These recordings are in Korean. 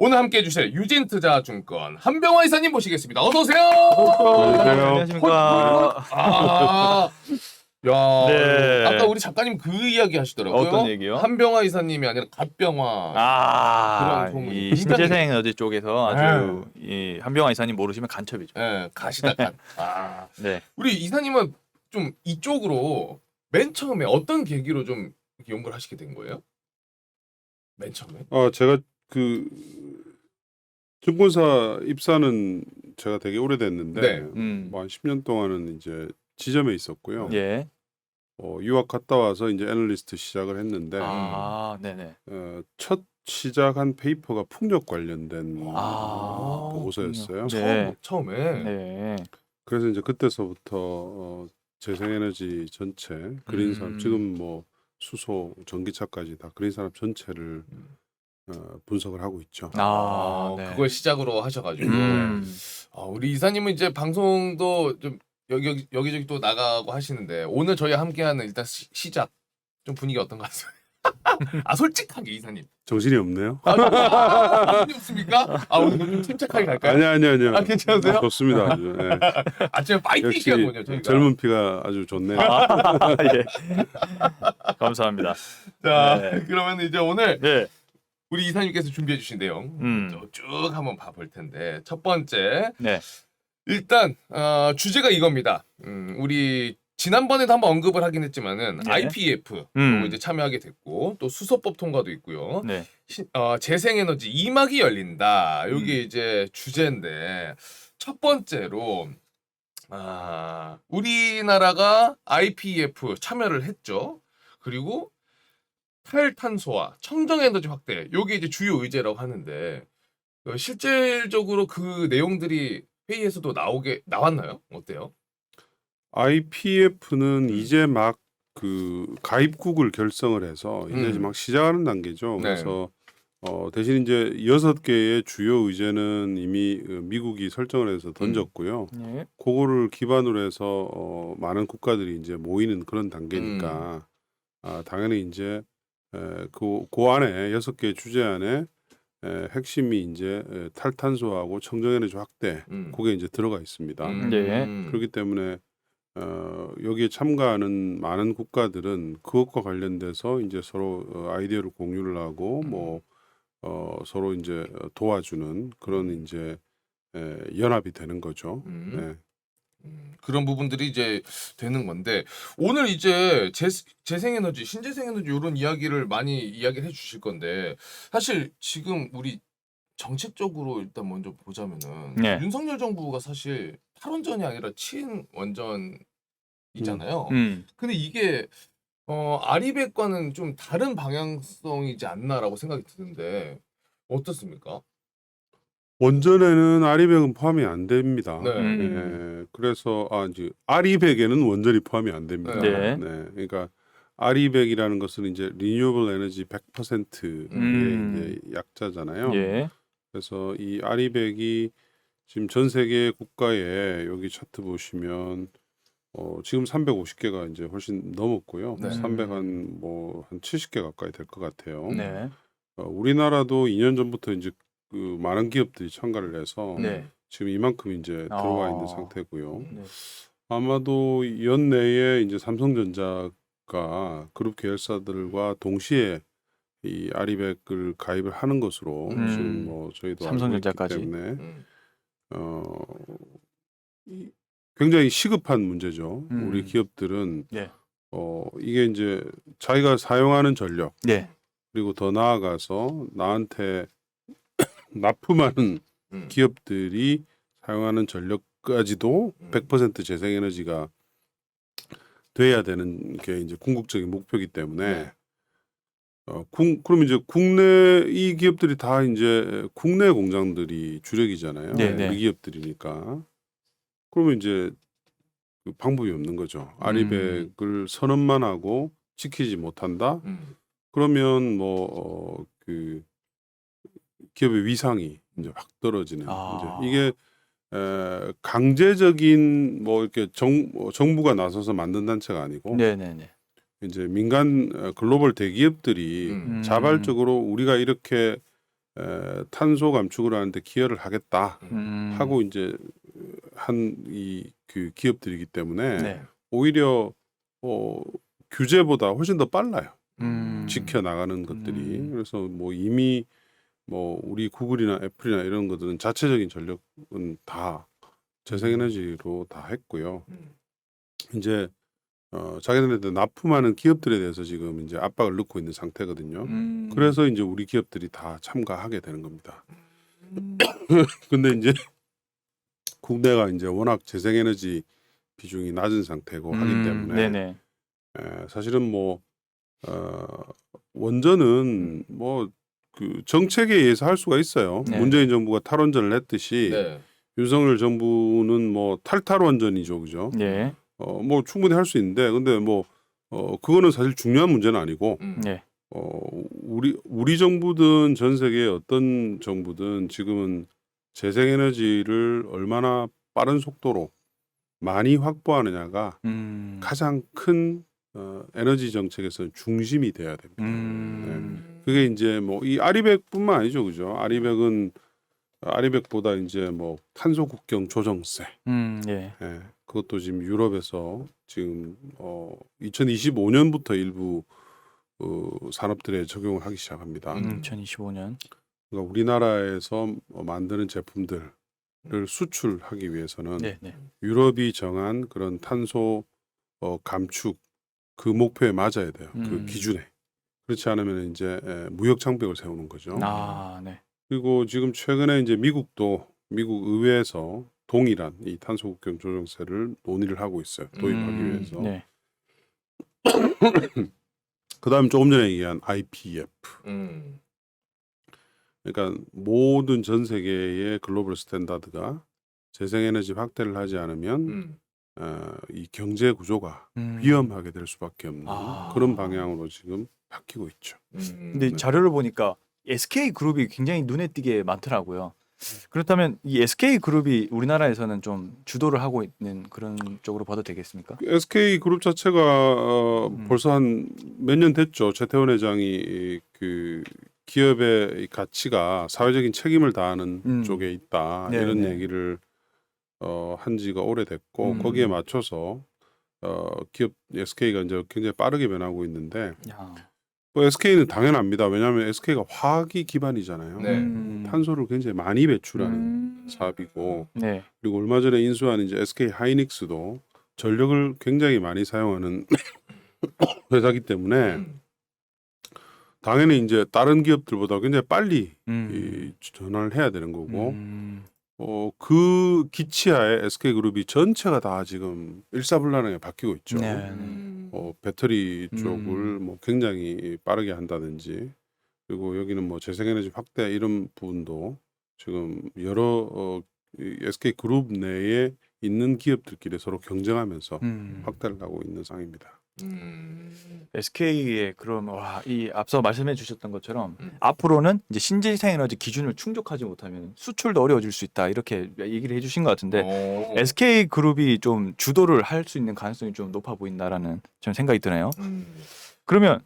오늘 함께해 주실 유진투자증권 한병화 이사님 모시겠습니다. 어서 오세요. 안녕하십니까. 아, 야, 네. 아까 우리 작가님 그 이야기 하시더라고요. 어떤 얘기요? 한병화 이사님이 아니라 갓병화. 아, 그런 소문이 이 굉장히- 신재생 에너지 쪽에서 아주 이 한병화 이사님 모르시면 간첩이죠. 예, 가시다 간. 아, 네. 우리 이사님은 좀 이쪽으로 맨 처음에 어떤 계기로 좀 이렇게 연구를 하시게 된 거예요? 맨 처음에? 제가 그 증권사 입사는 제가 되게 오래됐는데 네. 뭐 한 10년 동안은 이제 지점에 있었고요. 예. 유학 갔다 와서 이제 애널리스트 시작을 했는데 아, 네네. 첫 시작한 페이퍼가 풍력 관련된 아, 보고서였어요. 네. 처음에. 네. 그래서 이제 그때서부터 재생에너지 전체 그린산업 지금 뭐 수소, 전기차까지 다 그린산업 전체를 분석을 하고 있죠. 아, 네. 그걸 시작으로 하셔가지고 음. 우리 이사님은 이제 방송도 좀 여기저기 또 나가고 하시는데 오늘 저희 함께하는 일단 시작 좀 분위기 어떤 것 같아요? 아 솔직하게 이사님 정신이 없네요. 정신이 없습니까? 오늘 좀 침착하게 갈까요? 아니요. 아, 괜찮으세요? 좋습니다. 아주. 네. 아침에 파이팅 역시 시간이군요 저희가. 젊은 피가 아주 좋네요. 예. 감사합니다. 자 네. 그러면 이제 오늘 네. 우리 이사님께서 준비해 주신 내용 쭉 한번 봐볼 텐데 첫 번째 네. 일단 주제가 이겁니다. 우리 지난번에도 한번 언급을 하긴 했지만은 네. IPF 요거 이제 참여하게 됐고 또 수소법 통과도 있고요. 네. 재생에너지 2막이 열린다. 요게 이제 주제인데 첫 번째로 우리나라가 IPF 참여를 했죠. 그리고 탈탄소화, 청정에너지 확대 요게 이제 주요 의제라고 하는데 실질적으로 그 내용들이 회의에서도 나왔나요? 어때요? IPF는 이제 막 그 가입국을 결성을 해서 이제 막 시작하는 단계죠. 네. 그래서 대신 이제 6개의 주요 의제는 이미 미국이 설정을 해서 던졌고요. 네. 그거를 기반으로 해서 많은 국가들이 이제 모이는 그런 단계니까 당연히 이제 그 안에 6개 주제 안에 핵심이 이제 탈탄소하고 청정에너지 확대 그게 이제 들어가 있습니다. 네. 그렇기 때문에 여기에 참가하는 많은 국가들은 그것과 관련돼서 이제 서로 아이디어를 공유를 하고 뭐 서로 이제 도와주는 그런 이제 연합이 되는 거죠. 네. 그런 부분들이 이제 되는 건데 오늘 이제 재생에너지, 신재생에너지 이런 이야기를 많이 이야기를 해주실 건데 사실 지금 우리 정책적으로 일단 먼저 보자면은 네. 윤석열 정부가 사실 탈원전이 아니라 친원전이잖아요. 근데 이게 아리백과는 좀 다른 방향성이지 않나라고 생각이 드는데 어떻습니까? 원전에는 아리백은 포함이 안 됩니다. 네. 그래서 이제 아리백에는 원전이 포함이 안 됩니다. 네. 그러니까 아리백이라는 것은 이제 리뉴어블 에너지 100%의 이제 약자잖아요. 예. 그래서 이 아리백이 지금 전 세계 국가에 여기 차트 보시면 지금 350개가 이제 훨씬 넘었고요. 네. 300한 한 70개 가까이 될 것 같아요. 네. 우리나라도 2년 전부터 이제 그 많은 기업들이 참가를 해서 네. 지금 이만큼 이제 들어와 있는 상태고요. 네. 아마도 연내에 이제 삼성전자가 그룹 계열사들과 동시에 이 아리백을 가입을 하는 것으로 지금 뭐 저희도 삼성전자까지. 알고 있기 때문에 음. 굉장히 시급한 문제죠. 우리 음. 기업들은 네. 이게 이제 자기가 사용하는 전력 네. 그리고 더 나아가서 나한테 납품하는 기업들이 사용하는 전력까지도 100% 재생에너지가 돼야 되는 게 이제 궁극적인 목표이기 때문에 그럼 이제 국내 이 기업들이 다 이제 국내 공장들이 주력이잖아요. 네, 네. 우리 기업들이니까. 그러면 이제 그 방법이 없는 거죠. 아리백을 선언만 하고 지키지 못한다. 그러면 뭐 그 기업의 위상이 이제 확 떨어지는 이제 이게 강제적인 뭐 이렇게 정부가 나서서 만든 단체가 아니고 네네네. 이제 민간 글로벌 대기업들이 자발적으로 우리가 이렇게 탄소 감축을 하는데 기여를 하겠다 하고 음. 이제 한 이 그 기업들이기 때문에 네. 오히려 규제보다 훨씬 더 빨라요. 음. 지켜 나가는 것들이. 음. 그래서 뭐 이미 뭐 우리 구글이나 애플이나 이런 것들은 자체적인 전력은 다 재생에너지로 다 했고요. 이제 자기네들 납품하는 기업들에 대해서 지금 이제 압박을 넣고 있는 상태거든요. 그래서 이제 우리 기업들이 다 참가하게 되는 겁니다. 근데 이제 국내가 이제 워낙 재생에너지 비중이 낮은 상태고 하기 때문에 네네. 사실은 뭐 원전은 뭐 그 정책에 의해서 할 수가 있어요. 네. 문재인 정부가 탈원전을 했듯이 네. 윤석열 정부는 뭐 탈원전이죠, 그죠? 네. 뭐 충분히 할 수 있는데, 근데 뭐 그거는 사실 중요한 문제는 아니고, 네. 우리 정부든 전 세계 어떤 정부든 지금은 재생에너지를 얼마나 빠른 속도로 많이 확보하느냐가 가장 큰 에너지 정책에서 중심이 돼야 됩니다. 그게 이제 뭐 이 아리백뿐만 아니죠, 그죠? 아리백보다 이제 뭐 탄소 국경 조정세, 예. 그것도 지금 유럽에서 지금 2025년부터 일부 산업들에 적용을 하기 시작합니다. 2025년. 그러니까 우리나라에서 만드는 제품들을 수출하기 위해서는 네, 네. 유럽이 정한 그런 탄소 감축 그 목표에 맞아야 돼요. 그 기준에. 그렇지 않으면 이제 무역 장벽을 세우는 거죠. 아, 네. 그리고 지금 최근에 이제 미국 의회에서 동일한 이 탄소 국경 조정세를 논의를 하고 있어요. 도입하기 위해서. 네. 그다음 조금 전에 얘기한 IPEF. 그러니까 모든 전 세계의 글로벌 스탠다드가 재생에너지 확대를 하지 않으면 이 경제 구조가 위험하게 될 수밖에 없는 그런 방향으로 지금 바뀌고 있죠. 근데 네. 자료를 보니까 SK 그룹이 굉장히 눈에 띄게 많더라고요. 그렇다면 이 SK 그룹이 우리나라에서는 좀 주도를 하고 있는 그런 쪽으로 봐도 되겠습니까? SK 그룹 자체가 벌써 한 몇 년 됐죠. 최태원 회장이 그 기업의 이 가치가 사회적인 책임을 다하는 쪽에 있다 네, 이런 네. 얘기를 한 지가 오래됐고 거기에 맞춰서 기업 SK가 이제 굉장히 빠르게 변하고 있는데 야. 뭐 SK는 당연합니다. 왜냐하면 SK가 화학이 기반이잖아요. 네. 탄소를 굉장히 많이 배출하는 사업이고 네. 그리고 얼마 전에 인수한 이제 SK 하이닉스도 전력을 굉장히 많이 사용하는 회사기 때문에 당연히 이제 다른 기업들보다 굉장히 빨리 이 전환을 해야 되는 거고 그 기치하에 SK그룹이 전체가 다 지금 일사불란하게 바뀌고 있죠. 네. 배터리 쪽을 뭐 굉장히 빠르게 한다든지 그리고 여기는 뭐 재생에너지 확대 이런 부분도 지금 여러 이 SK그룹 내에 있는 기업들끼리 서로 경쟁하면서 확대를 하고 있는 상황입니다. SK의 그럼 이 앞서 말씀해 주셨던 것처럼 앞으로는 이제 신재생에너지 기준을 충족하지 못하면 수출도 어려워질 수 있다 이렇게 얘기를 해주신 것 같은데 SK 그룹이 좀 주도를 할 수 있는 가능성이 좀 높아 보인다라는 좀 생각이 드네요. 그러면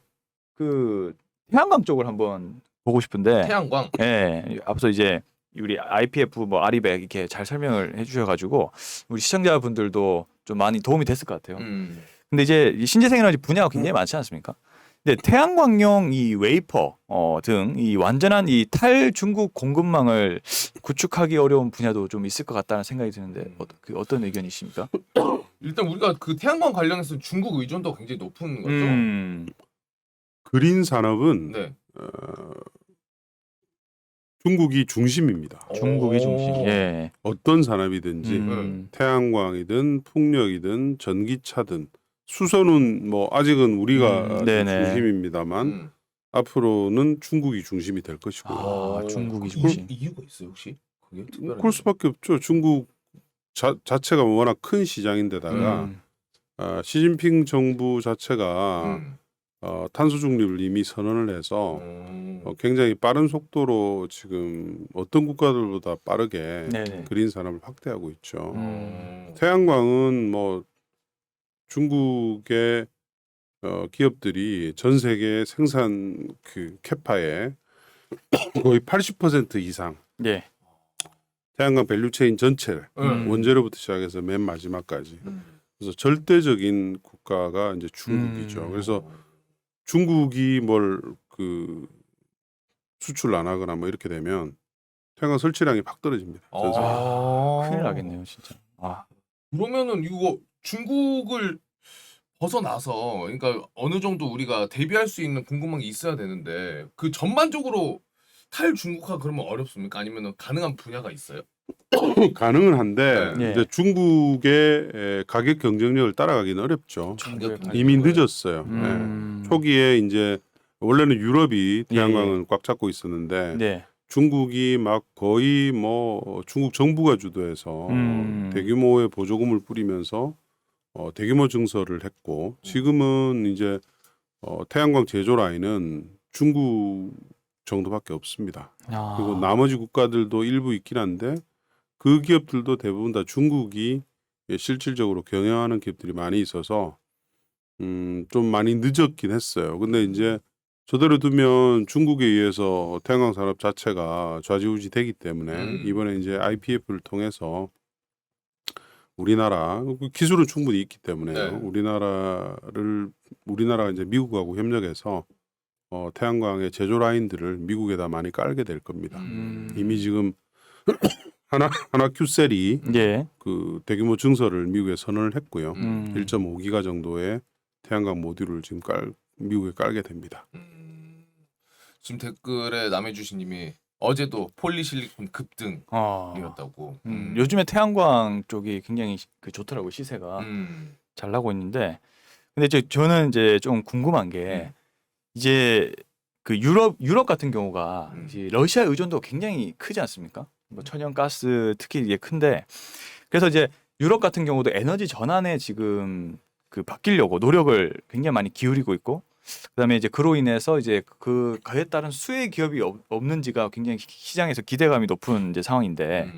그 태양광 쪽을 한번 보고 싶은데, 태양광. 예, 앞서 이제 우리 IPF 뭐 아리백 이렇게 잘 설명을 해주셔가지고 우리 시청자분들도 좀 많이 도움이 됐을 것 같아요. 근데 이제 이 신재생에너지 분야가 굉장히 많지 않습니까? 근데 태양광용 이 웨이퍼 등 이 완전한 이 탈중국 공급망을 구축하기 어려운 분야도 좀 있을 것 같다는 생각이 드는데 어떤 의견이십니까? 일단 우리가 그 태양광 관련해서 중국 의존도가 굉장히 높은 거죠. 그린 산업은 네. 중국이 중심입니다. 중국이 중심. 예. 어떤 산업이든지 태양광이든 풍력이든 전기차든 수소는 뭐 아직은 우리가 네네. 중심입니다만 앞으로는 중국이 중심이 될 것이고. 중국이 그 중심. 이유가 있어요 혹시? 그게 특별한 그럴 수밖에 없죠. 중국 자체가 워낙 큰 시장인데다가 시진핑 정부 자체가 탄소 중립을 이미 선언을 해서 굉장히 빠른 속도로 지금 어떤 국가들보다 빠르게 네네. 그린 산업을 확대하고 있죠. 태양광은 뭐 중국의 기업들이 전 세계 생산 그 캐파의 거의 80% 이상 예. 태양광 밸류체인 전체 음. 원재료부터 시작해서 맨 마지막까지. 그래서 절대적인 국가가 이제 중국이죠. 그래서 중국이 뭘 그 수출 안 하거나 뭐 이렇게 되면 태양광 설치량이 확 떨어집니다. 전 세계. 큰일 나겠네요, 진짜. 아. 그러면은 이거 중국을 벗어나서 그러니까 어느 정도 우리가 대비할 수 있는 궁금한 게 있어야 되는데 그 전반적으로 탈중국화 그러면 어렵습니까? 아니면 가능한 분야가 있어요? 가능은 한데 네. 이제 중국의 가격 경쟁력을 따라가기는 어렵죠. 중국의 가격. 이미 늦었어요. 초기에 이제 원래는 유럽이 태양광을 꽉 잡고 있었는데 네. 중국이 막 거의 뭐 중국 정부가 주도해서 대규모의 보조금을 뿌리면서 대규모 증설을 했고 지금은 이제 태양광 제조 라인은 중국 정도밖에 없습니다. 그리고 나머지 국가들도 일부 있긴 한데 그 기업들도 대부분 다 중국이 실질적으로 경영하는 기업들이 많이 있어서 좀 많이 늦었긴 했어요. 근데 이제 저대로 두면 중국에 의해서 태양광 산업 자체가 좌지우지 되기 때문에 이번에 이제 IPF를 통해서 우리나라 기술은 충분히 있기 때문에 네. 우리나라가 이제 미국하고 협력해서 태양광의 제조 라인들을 미국에다 많이 깔게 될 겁니다. 이미 지금 하나 큐셀이 예. 그 대규모 증설을 미국에 선언을 했고요. 1.5기가 음. 정도의 태양광 모듈을 지금 미국에 깔게 됩니다. 지금 댓글에 남해주신님이 어제도 폴리실리콘 급등이었다고. 요즘에 태양광 쪽이 굉장히 좋더라고요, 시세가 잘 나고 있는데, 근데 저는 이제 좀 궁금한 게 이제 그 유럽 같은 경우가 이제 러시아 의존도가 굉장히 크지 않습니까? 뭐 천연가스 특히 이게 큰데, 그래서 이제 유럽 같은 경우도 에너지 전환에 지금 그 바뀌려고 노력을 굉장히 많이 기울이고 있고, 그다음에 이제 그로 인해서 이제 그에 따른 수혜 기업이 없는지가 굉장히 시장에서 기대감이 높은 이제 상황인데,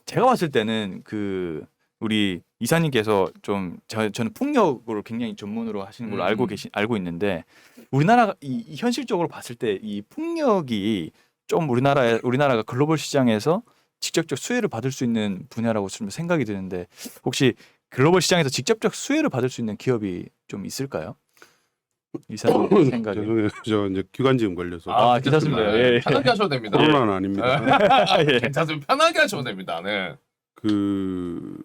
제가 봤을 때는 그 우리 이사님께서 좀 저는 풍력으로 굉장히 전문으로 하시는 걸로 알고 있는데, 우리나라가 이 현실적으로 봤을 때 이 풍력이 좀 우리나라가 글로벌 시장에서 직접적 수혜를 받을 수 있는 분야라고 좀 생각이 드는데, 혹시 글로벌 시장에서 직접적 수혜를 받을 수 있는 기업이 좀 있을까요? 이사님 생각에. 죄송해요. 저 이제 기관지음 걸려서. 괜찮습니다. 예. 편하게 하셔도 됩니다. 코로나는 아닙니다. 예. 괜찮습니다. 편하게 하셔도 됩니다. 네. 그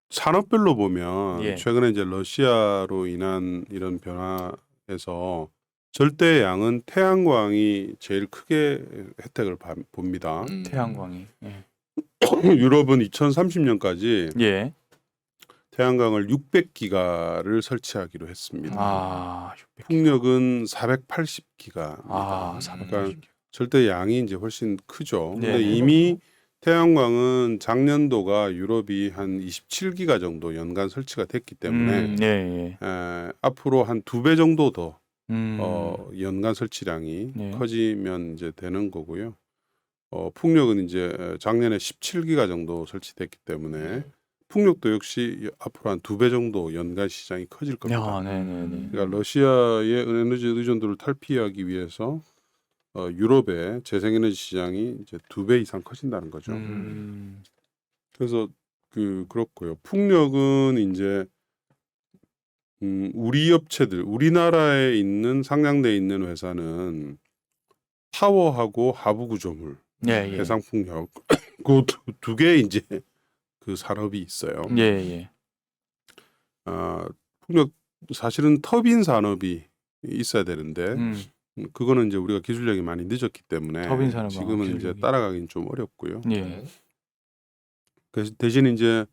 산업별로 보면 예. 최근에 이제 러시아로 인한 이런 변화에서 절대 양은 태양광이 제일 크게 혜택을 봅니다. 태양광이. 예. 유럽은 2030년까지 예. 태양광을 600기가를 설치하기로 했습니다. 600. 풍력은 480기가입니다. 480. 그러니까 절대 양이 이제 훨씬 크죠. 근데 네. 이미 태양광은 작년도가 유럽이 한 27기가 정도 연간 설치가 됐기 때문에 예. 앞으로 한 2배 정도 더 연간 설치량이 네. 커지면 이제 되는 거고요. 풍력은 이제 작년에 17기가 정도 설치됐기 때문에 풍력도 역시 앞으로 한 2배 정도 연간 시장이 커질 겁니다. 그러니까 러시아의 에너지 의존도를 탈피하기 위해서 유럽의 재생에너지 시장이 이제 2배 이상 커진다는 거죠. 그래서 그렇고요. 풍력은 이제 우리 업체들, 우리나라에 있는 상장돼 있는 회사는 파워하고 하부 구조물, 해상 풍력 그 두 개 이제 그 산업이 있어요. 풍력 사실은 터빈 산업이 있어야 되는데 그거는 이제 우리가 기술력이 많이 늦었기 때문에 지금은 이제 따라가긴 좀 어렵고요. 대신 이제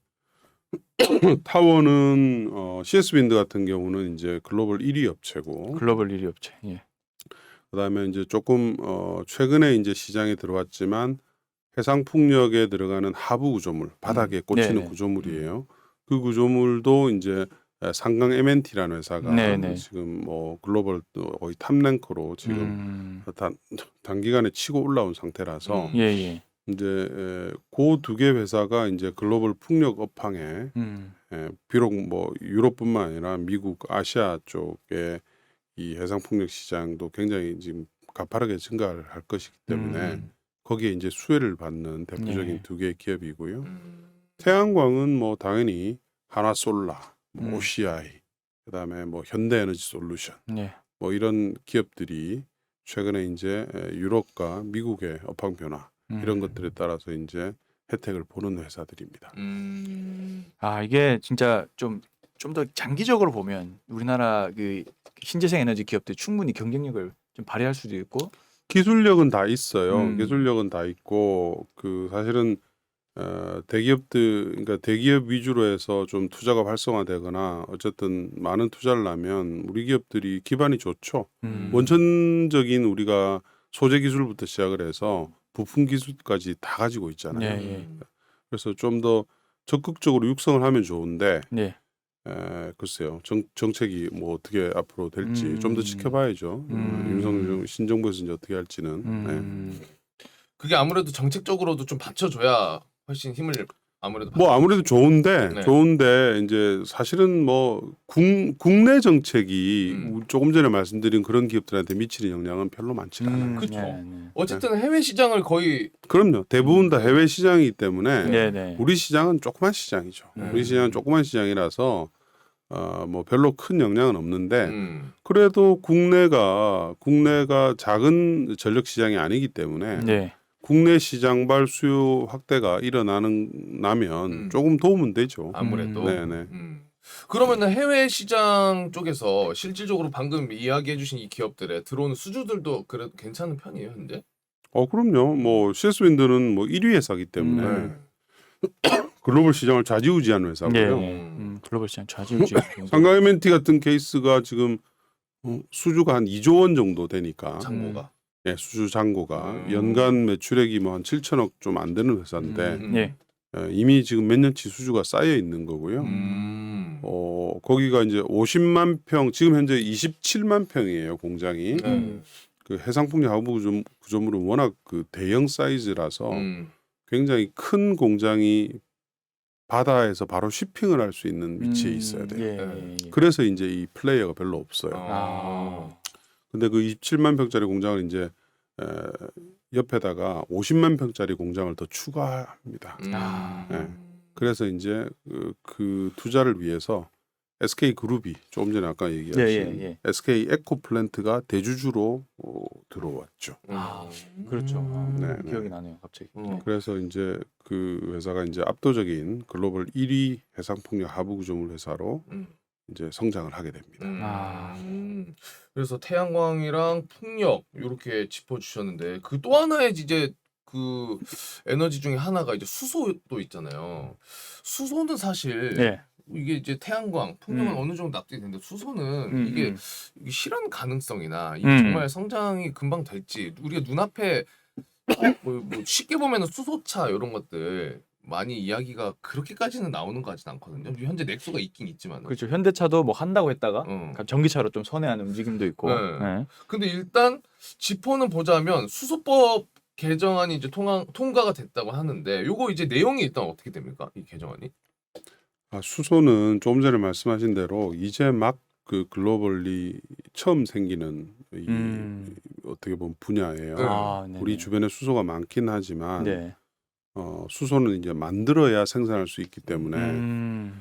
타워는 CS 윈드 같은 경우는 이제 글로벌 1위 업체고. 그다음에 이제 조금 최근에 이제 시장에 들어왔지만 해상 풍력에 들어가는 하부 구조물, 바닥에 꽂히는 구조물이에요. 그 구조물도 이제 상강 MNT라는 회사가 지금 뭐 글로벌 거의 탑랭커로 지금 단기간에 치고 올라온 상태라서 이제 그 두 개 회사가 이제 글로벌 풍력 업황에 비록 뭐 유럽뿐만 아니라 미국, 아시아 쪽에 이 해상 풍력 시장도 굉장히 지금 가파르게 증가를 할 것이기 때문에 거기에 이제 수혜를 받는 대표적인 네. 두 개의 기업이고요. 태양광은 뭐 당연히 하나솔라, 뭐 음. OCI, 그다음에 뭐 현대에너지 솔루션, 네. 뭐 이런 기업들이 최근에 이제 유럽과 미국의 업황 변화 이런 것들에 따라서 이제 혜택을 보는 회사들입니다. 아 이게 진짜 좀 더 장기적으로 보면 우리나라 그 신재생 에너지 기업들 충분히 경쟁력을 좀 발휘할 수도 있고. 기술력은 다 있어요. 음. 기술력은 다 있고 그 사실은 대기업들 그러니까 대기업 위주로 해서 좀 투자가 활성화되거나 어쨌든 많은 투자를 하면 우리 기업들이 기반이 좋죠. 원천적인 우리가 소재 기술부터 시작을 해서 부품 기술까지 다 가지고 있잖아요. 네. 그래서 좀 더 적극적으로 육성을 하면 좋은데 네. 글쎄요. 정책이 뭐 어떻게 앞으로 될지 좀 더 음. 지켜봐야죠. 윤석열 신정부에서 이제 어떻게 할지는. 네. 그게 아무래도 정책적으로도 좀 받쳐줘야 훨씬 힘을 아무래도 뭐 아무래도 좋은데 네. 이제 사실은 뭐 국내 정책이 음. 조금 전에 말씀드린 그런 기업들한테 미치는 영향은 별로 많지 않아요. 그쵸. 네. 어쨌든 해외 시장을 거의 그럼요. 대부분 다 해외 시장이기 때문에 네. 우리 시장은 조그만 시장이죠. 음. 우리 시장은 조그만 시장이라서 뭐 별로 큰 영향은 없는데 음. 그래도 국내가 작은 전력 시장이 아니기 때문에 네. 국내 시장발 수요 확대가 나면 조금 도움은 되죠. 아무래도. 네네. 그러면은 해외 시장 쪽에서 실질적으로 방금 이야기해주신 이 기업들의 들어오는 수주들도 그래도 괜찮은 편이에요, 현재? 그럼요. 뭐 CS 윈드는 뭐 1위 회사기 때문에 글로벌 시장을 좌지우지하는 회사고요. 네. 글로벌 시장 좌지우지. 상가 MNT 같은 케이스가 지금 수주가 한 2조 원 정도 되니까 장모가. 예, 수주 잔고가 연간 매출액이 뭐 한 7천억 좀 안 되는 회사인데 네. 이미 지금 몇 년치 수주가 쌓여 있는 거고요. 거기가 이제 50만 평, 지금 현재 27만 평이에요, 공장이. 그 해상풍력 하부 구조물은 워낙 그 대형 사이즈라서 굉장히 큰 공장이 바다에서 바로 쉬핑을 할 수 있는 위치에 있어야 돼요. 예. 그래서 이제 이 플레이어가 별로 없어요. 근데 그 27만 평짜리 공장을 이제 옆에다가 50만 평짜리 공장을 더 추가합니다. 네. 그래서 이제 그 투자를 위해서 SK 그룹이 조금 전에 아까 얘기하신 SK 에코플랜트가 대주주로 들어왔죠. 그렇죠. 네, 기억이 나네요, 갑자기. 그래서 이제 그 회사가 이제 압도적인 글로벌 1위 해상풍력 하부 구조물 회사로 이제 성장을 하게 됩니다. 그래서 태양광이랑 풍력 이렇게 짚어주셨는데 그 또 하나의 이제 그 에너지 중에 하나가 이제 수소도 있잖아요. 수소는 사실 이게 이제 태양광, 풍력은 어느 정도 납득이 되는데 수소는 이게 실현 가능성이나 이게 정말 성장이 금방 될지 우리가 눈앞에 뭐 쉽게 보면은 수소차 이런 것들 많이 이야기가 그렇게까지는 나오는 것 같진 않거든요. 현재 넥소가 있긴 있지만. 그렇죠. 현대차도 뭐 한다고 했다가 전기차로 좀 선회하는 움직임도 있고. 네. 근데 일단 짚어는 보자면 수소법 개정안이 이제 통과가 됐다고 하는데 요거 이제 내용이 일단 어떻게 됩니까? 이 개정안이? 수소는 조금 전에 말씀하신 대로 이제 막 그 글로벌리 처음 생기는 이 어떻게 보면 분야예요. 우리 주변에 수소가 많긴 하지만 수소는 이제 만들어야 생산할 수 있기 때문에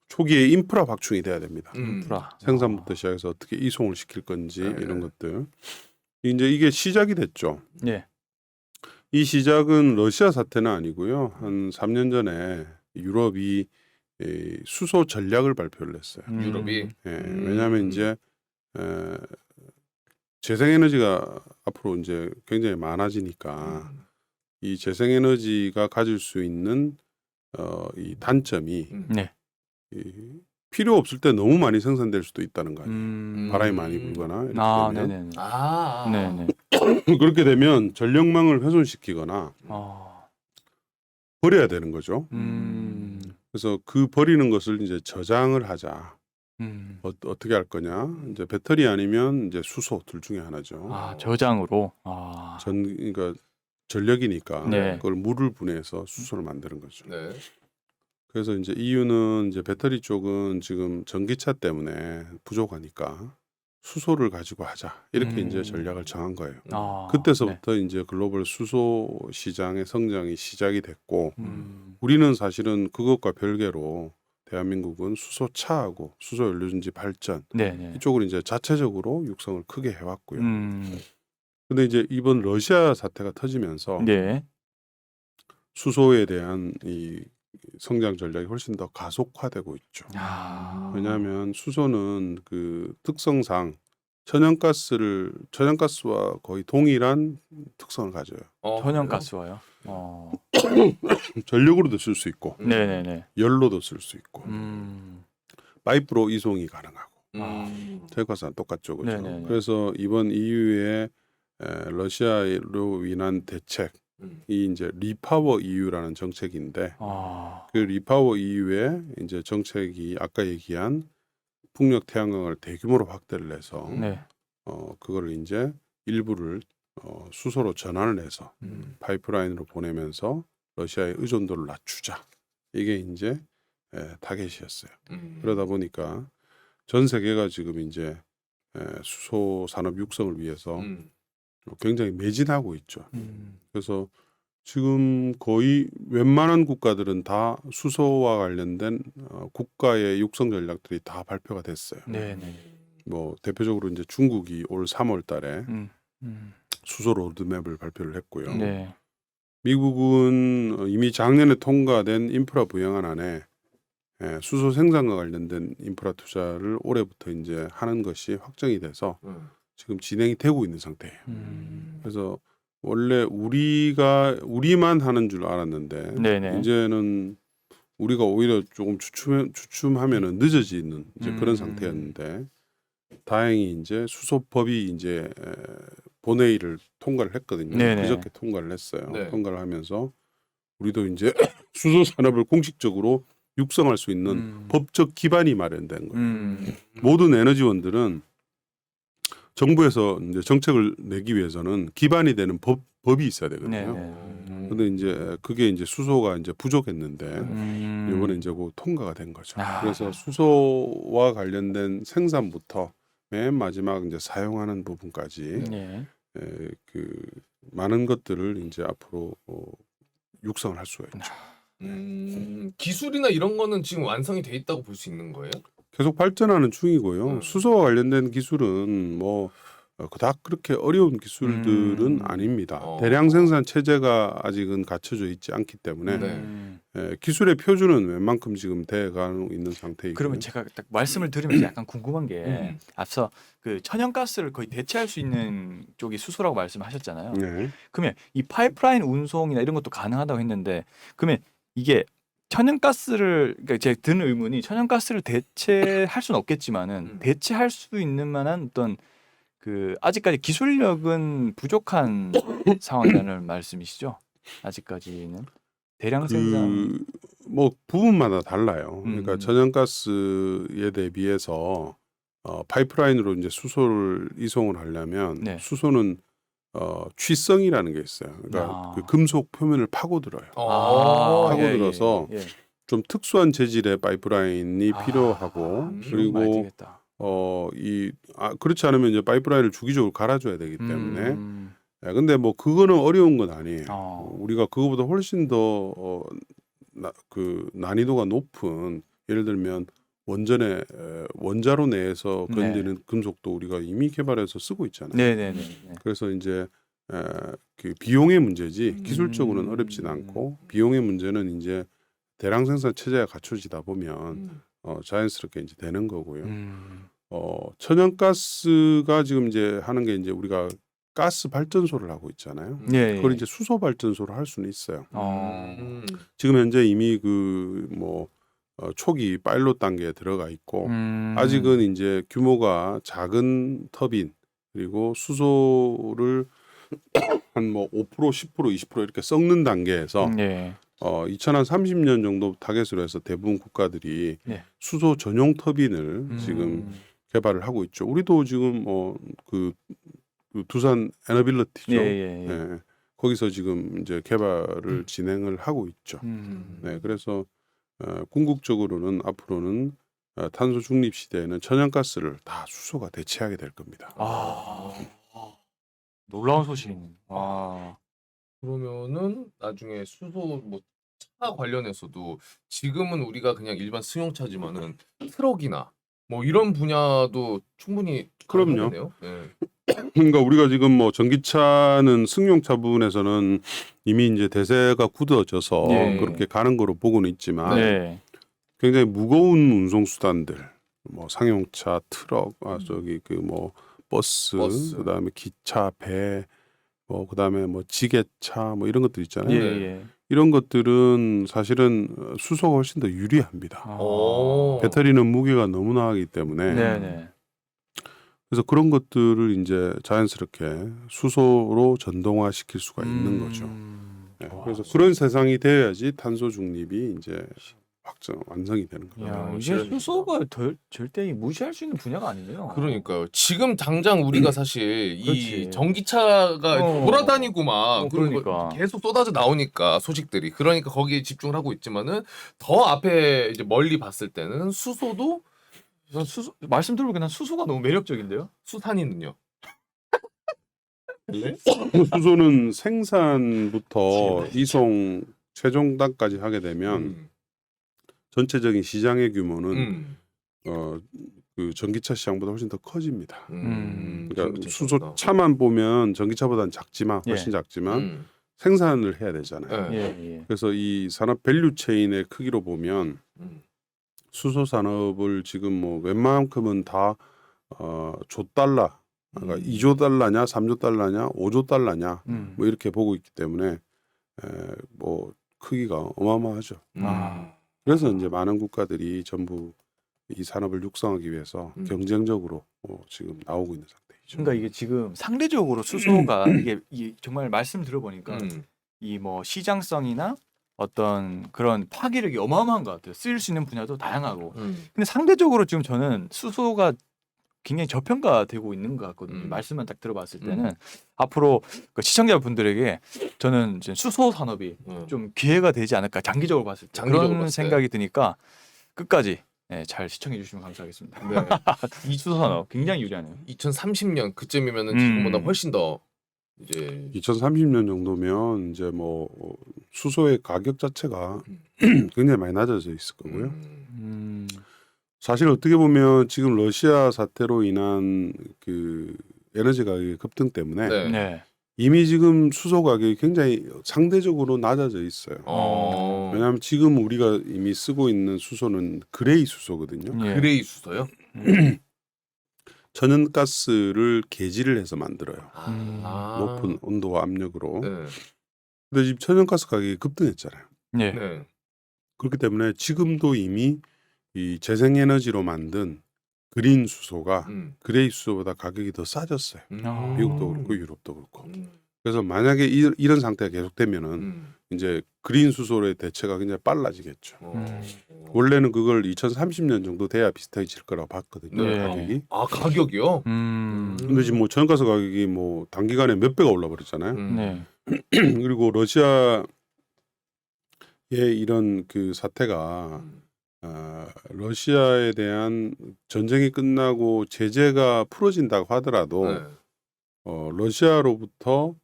초기에 인프라 확충이 돼야 됩니다. 생산부터 시작해서 어떻게 이송을 시킬 건지 이런 것들. 이제 이게 시작이 됐죠. 이 시작은 러시아 사태는 아니고요. 한 3년 전에 유럽이 수소 전략을 발표를 했어요. 유럽이. 왜냐하면 이제 재생에너지가 앞으로 이제 굉장히 많아지니까 이 재생에너지가 가질 수 있는 이 단점이 필요 없을 때 너무 많이 생산될 수도 있다는 거 아니에요. 바람이 많이 불거나 이렇게 되면. 그렇게 되면 전력망을 훼손시키거나 버려야 되는 거죠. 그래서 그 버리는 것을 이제 저장을 하자. 어떻게 할 거냐? 이제 배터리 아니면 이제 수소 둘 중에 하나죠. 저장으로. 그러니까 전력이니까 그걸 물을 분해해서 수소를 만드는 거죠. 그래서 이제 EU는 이제 배터리 쪽은 지금 전기차 때문에 부족하니까 수소를 가지고 하자 이렇게 음. 이제 전략을 정한 거예요. 아, 그때서부터 이제 글로벌 수소 시장의 성장이 시작이 됐고 네. 우리는 사실은 그것과 별개로 대한민국은 수소차하고 수소연료전지 발전 네네. 이쪽을 이제 자체적으로 육성을 크게 해왔고요. 음. 근데 이제 이번 러시아 사태가 터지면서 네. 수소에 대한 이 성장 전략이 훨씬 더 가속화되고 있죠. 아. 왜냐하면 수소는 그 특성상 천연가스와 거의 동일한 특성을 가져요. 천연가스와요. 전력으로도 쓸 수 있고 네네네. 열로도 쓸 수 있고 음. 파이프로 이송이 가능하고 음. 천연가스랑 똑같죠, 그렇죠? 네네네. 그래서 이번 EU의 러시아로 인한 대책이 음. 이제 리파워 EU라는 정책인데 아. 그 리파워 EU의 이제 정책이 아까 얘기한 풍력 태양광을 대규모로 확대를 해서 네. 그거를 이제 일부를 수소로 전환을 해서 파이프라인으로 보내면서 러시아의 의존도를 낮추자. 이게 이제 타겟이었어요. 그러다 보니까 전 세계가 지금 이제 수소 산업 육성을 위해서 굉장히 매진하고 있죠. 그래서 지금 거의 웬만한 국가들은 다 수소와 관련된 국가의 육성 전략들이 다 발표가 됐어요. 네네. 뭐 대표적으로 이제 중국이 올 3월 달에 음. 수소 로드맵을 발표를 했고요. 네. 미국은 이미 작년에 통과된 인프라 부양안 안에 수소 생산과 관련된 인프라 투자를 올해부터 이제 하는 것이 확정이 돼서 지금 진행이 되고 있는 상태예요. 그래서 원래 우리만 하는 줄 알았는데 네네. 이제는 우리가 오히려 조금 주춤하면은 늦어지는 이제 그런 상태였는데 다행히 이제 수소법이 이제 본회의를 통과를 했거든요. 네네. 그저께 통과를 했어요. 네. 통과를 하면서 우리도 이제 수소 산업을 공식적으로 육성할 수 있는 법적 기반이 마련된 거예요. 모든 에너지원들은 정부에서 이제 정책을 내기 위해서는 기반이 되는 법이 있어야 되거든요. 네네. 근데 이제 그게 이제 수소가 이제 부족했는데 이번에 이제 그 통과가 된 거죠. 아. 그래서 수소와 관련된 생산부터 맨 마지막 이제 사용하는 부분까지 네. 그 많은 것들을 이제 앞으로 육성을 할 수가 있죠. 기술이나 이런 거는 지금 완성이 돼 있다고 볼 수 있는 거예요? 계속 발전하는 중이고요. 수소와 관련된 기술은 뭐 그닥 그렇게 어려운 기술들은 아닙니다. 대량 생산 체제가 아직은 갖춰져 있지 않기 때문에 네. 기술의 표준은 웬만큼 지금 돼가고 있는 상태이고. 그러면 제가 딱 말씀을 들으면서 약간 궁금한 게 앞서 그 천연가스를 거의 대체할 수 있는 쪽이 수소라고 말씀하셨잖아요. 네. 그러면 이 파이프라인 운송이나 이런 것도 가능하다고 했는데 그러면 이게 천연가스를 그러니까 제가 드는 의문이 천연가스를 대체할 수는 없겠지만은 대체할 수 있는 만한 어떤 그 아직까지 기술력은 부족한 상황이라는 말씀이시죠? 아직까지는 대량 생산 뭐 부분마다 달라요. 그러니까 천연가스에 대비해서 파이프라인으로 이제 수소를 이송을 하려면 네. 수소는 취성이라는 게 있어요. 그러니까 그 금속 표면을 파고들어요. 파고들어서 예. 좀 특수한 재질의 파이프라인이 필요하고 필요가 많이 그리고 되겠다. 그렇지 않으면 이제 파이프라인을 주기적으로 갈아줘야 되기 때문에 근데 뭐 그거는 어려운 건 아니에요. 우리가 그거보다 훨씬 더 그 난이도가 높은 예를 들면 원자로 내에서 건드는 금속도 우리가 이미 개발해서 쓰고 있잖아요. 네네네. 그래서 이제 그 비용의 문제지 기술적으로는 어렵진 않고 비용의 문제는 이제 대량 생산 체제가 갖춰지다 보면 자연스럽게 이제 되는 거고요. 천연가스가 지금 이제 하는 게 이제 우리가 가스 발전소를 하고 있잖아요. 예. 그걸 이제 수소 발전소를 할 수는 있어요. 음. 지금 현재 이미 그 뭐 초기 파일럿 단계에 들어가 있고 아직은 이제 규모가 작은 터빈 그리고 수소를 한 뭐 5%, 10%, 20% 이렇게 썩는 단계에서 네. 2030년 정도 타겟으로 해서 대부분 국가들이 네. 수소 전용 터빈을 지금 개발을 하고 있죠. 우리도 지금 그 두산 에너빌리티죠. 예. 거기서 지금 이제 개발을 진행을 하고 있죠. 네, 그래서 궁극적으로는 앞으로는 탄소 중립 시대에는 천연가스를 다 수소가 대체하게 될 겁니다. 놀라운 소식이네. 아. 그러면은 나중에 수소 뭐 차 관련해서도 지금은 우리가 그냥 일반 승용차지만은 트럭이나 뭐 이런 분야도 충분히 그럼요. 가능하겠네요. 네. 그러니까 우리가 지금 뭐 전기차는 승용차 부분에서는 이미 이제 대세가 굳어져서 네. 그렇게 가는 거로 보고는 있지만 네. 굉장히 무거운 운송 수단들, 뭐 상용차, 트럭, 저기 그 뭐 버스, 그다음에 기차, 배, 뭐 그다음에 뭐 지게차, 뭐 이런 것들 있잖아요. 예, 네. 예. 이런 것들은 사실은 수소가 훨씬 더 유리합니다. 오. 배터리는 무게가 너무나 하기 때문에 네, 네. 그래서 그런 것들을 이제 자연스럽게 수소로 전동화 시킬 수가 있는 거죠. 네, 와, 그래서 그런 세상이 되어야지 탄소 중립이 이제 완성이 되는 거예요. 야, 이게 실현입니다. 수소가 절대 무시할 수 있는 분야가 아니네요. 그러니까요. 지금 당장 우리가 사실 이 그렇지. 전기차가 돌아다니고 막 그리고 그러니까. 계속 쏟아져 나오니까 소식들이 그러니까 거기에 집중을 하고 있지만은 더 앞에 이제 멀리 봤을 때는 수소도 말씀 들어보니까 난 수소가 너무 매력적인데요. 수산이는요. 네? 수소는 생산부터 이송 최종단까지 하게 되면 전체적인 시장의 규모는 그 전기차 시장보다 훨씬 더 커집니다. 그러니까 수소차만 보면 전기차보다는 작지만 훨씬 작지만 생산을 해야 되잖아요. 예. 그래서 이 산업 밸류 체인의 크기로 보면 수소 산업을 지금 뭐 웬만큼은 다 조 달러, 그러니까 2조 달러냐, 3조 달러냐, 5조 달러냐 뭐 이렇게 보고 있기 때문에 뭐 크기가 어마어마하죠. 그래서 이제 많은 국가들이 전부 이 산업을 육성하기 위해서 경쟁적으로 지금 나오고 있는 상태이죠. 그러니까 이게 지금 상대적으로 수소가 이게 정말 말씀 들어보니까 이 뭐 시장성이나 어떤 그런 파괴력이 어마어마한 것 같아요. 쓰일 수 있는 분야도 다양하고. 근데 상대적으로 지금 저는 수소가 굉장히 저평가되고 있는 것 같거든요. 말씀만 딱 들어봤을 때는 앞으로 그 시청자분들에게 저는 이제 수소 산업이 좀 기회가 되지 않을까 장기적으로 봤을 때 그런 생각이 드니까 끝까지 잘 시청해 주시면 감사하겠습니다. 네. 이 수소 산업 굉장히 유리하네요. 2030년 그쯤이면은 지금보다 훨씬 더 이제 2030년 정도면 이제 뭐 수소의 가격 자체가 굉장히 많이 낮아져 있을 거고요. 사실 어떻게 보면 지금 러시아 사태로 인한 그 에너지 가격의 급등 때문에 네. 이미 지금 수소 가격이 굉장히 상대적으로 낮아져 있어요. 왜냐하면 지금 우리가 이미 쓰고 있는 수소는 그레이 수소거든요. 예. 그레이 수소요? 천연가스를 개질을 해서 만들어요. 높은 아. 온도와 압력으로. 네. 근데 지금 천연가스 가격이 급등했잖아요. 네. 네. 그렇기 때문에 지금도 이미 이 재생에너지로 만든 그린 수소가 그레이 수소보다 가격이 더 싸졌어요. 미국도 그렇고 유럽도 그렇고. 그래서 만약에 이런 상태가 계속되면은 이제 그린 수소의 대체가 굉장히 빨라지겠죠. 원래는 그걸 2030년 정도 돼야 비슷해질 거라고 봤거든요. 네. 가격이. 아 가격이요? 근데 지금 뭐 천연가스 가격이 뭐 단기간에 몇 배가 올라 버렸잖아요. 네. 그리고 러시아의 이런 그 사태가 러시아에 대한 전쟁이 끝나고 제재가 풀어진다고 하더라도 네. 러시아로부터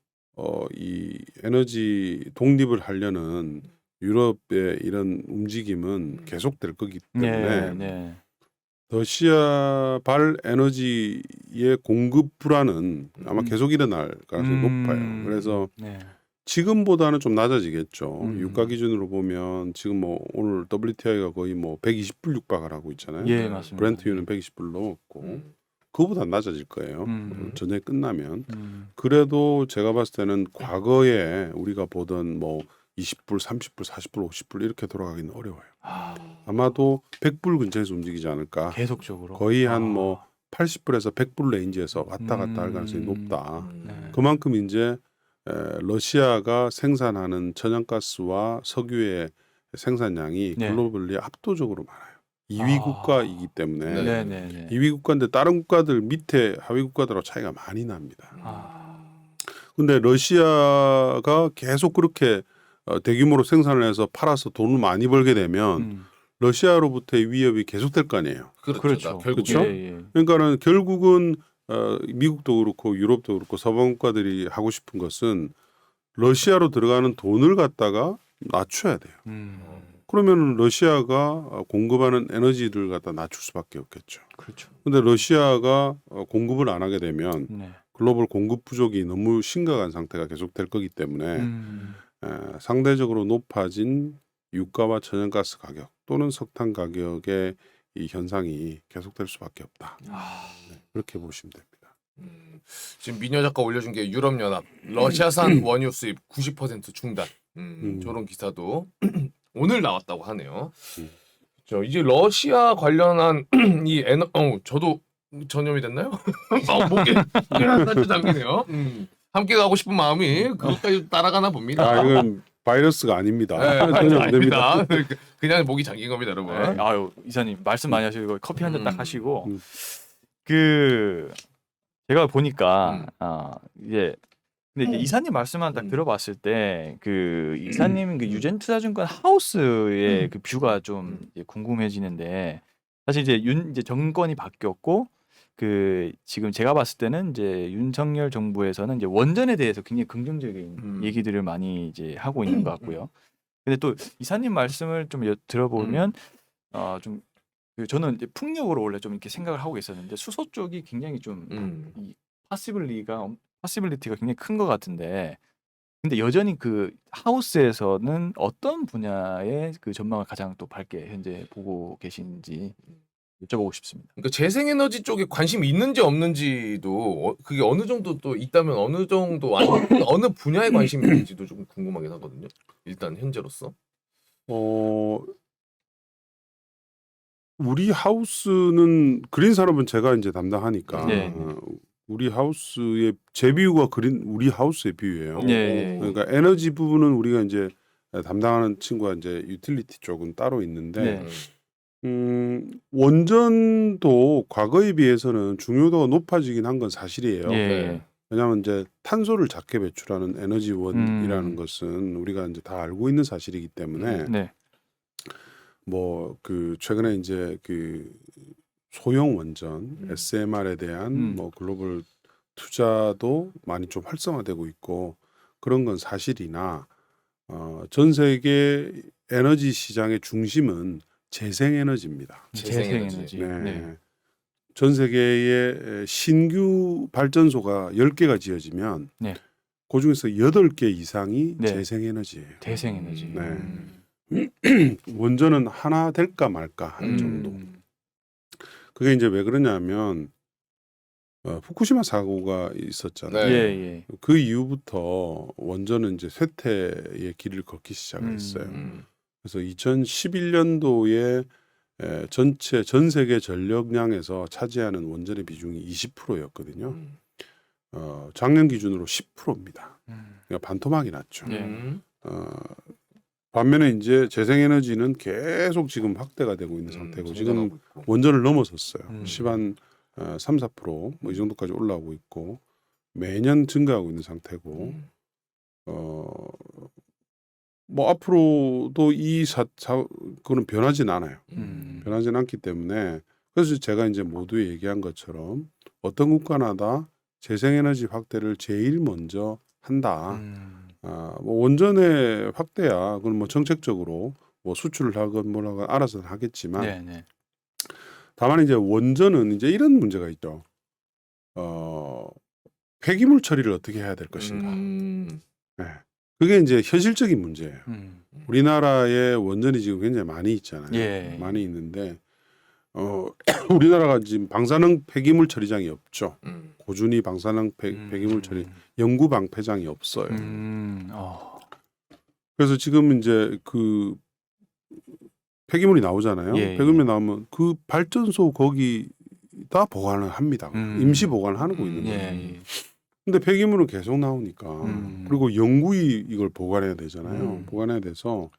이 에너지 독립을 하려는 유럽의 이런 움직임은 계속될 거기 때문에 네. 러시아발 에너지의 공급 불안은 아마 계속 일어날 가능성이 높아요. 그래서 네. 지금보다는 좀 낮아지겠죠. 유가 기준으로 보면 지금 뭐 오늘 WTI가 거의 뭐 120불 육박을 하고 있잖아요. 예, 맞습니다. 브렌트유는 120불 넘었고 그거보다 낮아질 거예요. 전쟁이 끝나면. 그래도 제가 봤을 때는 과거에 우리가 보던 뭐 20불, 30불, 40불, 50불 이렇게 돌아가기는 어려워요. 아마도 100불 근처에서 움직이지 않을까. 계속적으로. 거의 한 뭐 80불에서 100불 레인지에서 왔다 갔다 할 가능성이 높다. 네. 그만큼 이제 러시아가 생산하는 천연가스와 석유의 생산량이 네. 글로벌리 압도적으로 많아요. 2위 국가이기 때문에 네. 2위 국가인데 다른 국가들 밑에 하위 국가들하고 차이가 많이 납니다. 근데 러시아가 계속 그렇게 대규모로 생산을 해서 팔아서 돈을 많이 벌게 되면 러시아로부터의 위협이 계속될 거 아니에요. 그렇죠. 결국 그렇죠? 예, 예. 그러니까는 결국은 미국도 그렇고 유럽도 그렇고 서방 국가들이 하고 싶은 것은 러시아로 들어가는 돈을 갖다가 낮춰야 돼요. 그러면 러시아가 공급하는 에너지를 갖다 낮출 수밖에 없겠죠. 그렇죠. 근데 러시아가 공급을 안 하게 되면 네. 글로벌 공급 부족이 너무 심각한 상태가 계속될 거기 때문에 상대적으로 높아진 유가와 천연가스 가격 또는 석탄 가격의 이 현상이 계속될 수밖에 없다. 네, 그렇게 보시면 됩니다. 지금 미녀 작가 올려준 게 유럽연합 러시아산 원유 수입 90% 중단. 저런 기사도 오늘 나왔다고 하네요. 저 이제 러시아 관련한 이 저도 전염이 됐나요? 목에 살짝 잠기네요. 함께 가고 싶은 마음이 그것까지 따라가나 봅니다. 이건 바이러스가 아닙니다. 네, 전혀 안 됩니다. 아닙니다. 그냥 목이 잠긴 겁니다, 여러분. 네. 아유 이사님 말씀 많이 하시고 커피 한 잔 딱 하시고 음. 그 제가 보니까 이제 근데 이제 이사님 말씀만 딱 음. 들어봤을 때 그 이사님 그 유젠투자증권 하우스의 그 뷰가 좀 이제 궁금해지는데 사실 이제 이제 정권이 바뀌었고 그 지금 제가 봤을 때는 이제 윤석열 정부에서는 이제 원전에 대해서 굉장히 긍정적인 얘기들을 많이 이제 하고 있는 것 같고요. 근데 또 이사님 말씀을 좀 들어보면 좀 그 저는 이제 풍력으로 원래 좀 이렇게 생각을 하고 있었는데 수소 쪽이 굉장히 좀 이 파시빌리티가 굉장히 큰 것 같은데 근데 여전히 그 하우스에서는 어떤 분야의 그 전망을 가장 또 밝게 현재 보고 계신지 여쭤보고 싶습니다. 그러니까 재생에너지 쪽에 관심이 있는지 없는지도 그게 어느 정도 또 있다면 어느 정도 어느 분야에 관심이 있는지도 좀 궁금하긴 하거든요. 일단 현재로서. 우리 하우스는 그린 산업은 제가 이제 담당하니까 네. 우리 하우스의 제 비유가 그린 우리 하우스의 비유예요. 네. 그러니까 에너지 부분은 우리가 이제 담당하는 친구가 이제 유틸리티 쪽은 따로 있는데 원전도 과거에 비해서는 중요도가 높아지긴 한 건 사실이에요. 예. 왜냐하면 이제 탄소를 작게 배출하는 에너지원이라는 것은 우리가 이제 다 알고 있는 사실이기 때문에 네. 뭐 그 최근에 이제 그 소형 원전 SMR에 대한 뭐 글로벌 투자도 많이 좀 활성화되고 있고 그런 건 사실이나 전 세계 에너지 시장의 중심은 재생에너지입니다. 재생에너지. 네. 네. 전 세계에 신규 발전소가 10개가 지어지면 네. 그중에서 8개 이상이 네. 재생에너지예요. 재생에너지. 네. 원전은 하나 될까 말까 할 정도. 그게 이제 왜 그러냐면 후쿠시마 사고가 있었잖아요. 네. 예. 그 이후부터 원전은 이제 쇠퇴의 길을 걷기 시작했어요. 그래서 2011년도에 전체 전 세계 전력량에서 차지하는 원전의 비중이 20%였거든요. 작년 기준으로 10%입니다. 그러니까 반토막이 났죠. 네. 반면에 이제 재생에너지는 계속 지금 확대가 되고 있는 상태고 지금 원전을 넘어섰어요. 10한 3, 4% 뭐 이 정도까지 올라오고 있고 매년 증가하고 있는 상태고 뭐 앞으로도 그거는 변하진 않아요. 변하진 않기 때문에 그래서 제가 이제 모두 얘기한 것처럼 어떤 국가나 다 재생에너지 확대를 제일 먼저 한다. 뭐 원전의 확대야 그건 뭐 정책적으로 뭐 수출을 하건 뭐라건 알아서 하겠지만 네. 다만 이제 원전은 이제 이런 문제가 있죠. 폐기물 처리를 어떻게 해야 될 것인가. 네. 그게 이제 현실적인 문제예요. 우리나라에 원전이 지금 굉장히 많이 있잖아요. 예. 많이 있는데 우리나라가 지금 방사능 폐기물 처리장이 없죠. 고준위 방사능 폐기물 처리 영구 방패장이 없어요. 그래서 지금 이제 그 폐기물이 나오잖아요. 예. 폐기물이 나오면 그 발전소 거기다 보관을 합니다. 임시 보관을 하고 있는 거예요. 예. 근데 폐기물은 계속 나오니까 그리고 영구히 이걸 보관해야 되잖아요. 보관해야 돼서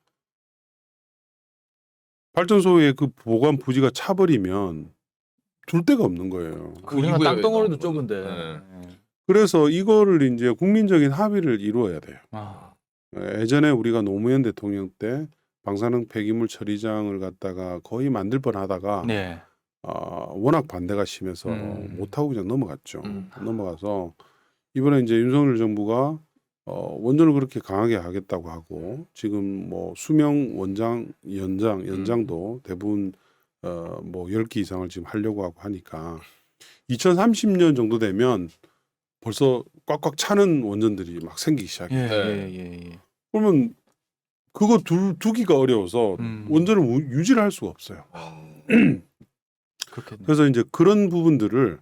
발전소의 그 보관 부지가 차버리면 둘 데가 없는 거예요. 우리가 땅덩어리도 좁은데. 네. 그래서 이거를 이제 국민적인 합의를 이루어야 돼요. 아. 예전에 우리가 노무현 대통령 때 방사능 폐기물 처리장을 갖다가 거의 만들 뻔하다가 네. 워낙 반대가 심해서 못하고 그냥 넘어갔죠. 음. 넘어가서 이번에 이제 윤석열 정부가 원전을 그렇게 강하게 하겠다고 하고 지금 뭐 수명 원장 연장도 대부분 뭐 10기 이상을 지금 하려고 하고 하니까 2030년 정도 되면 벌써 꽉꽉 차는 원전들이 막 생기기 시작해요. 예. 그러면 그거 두기가 어려워서 원전을 유지를 할 수가 없어요. 그렇겠네. 그래서 이제 그런 부분들을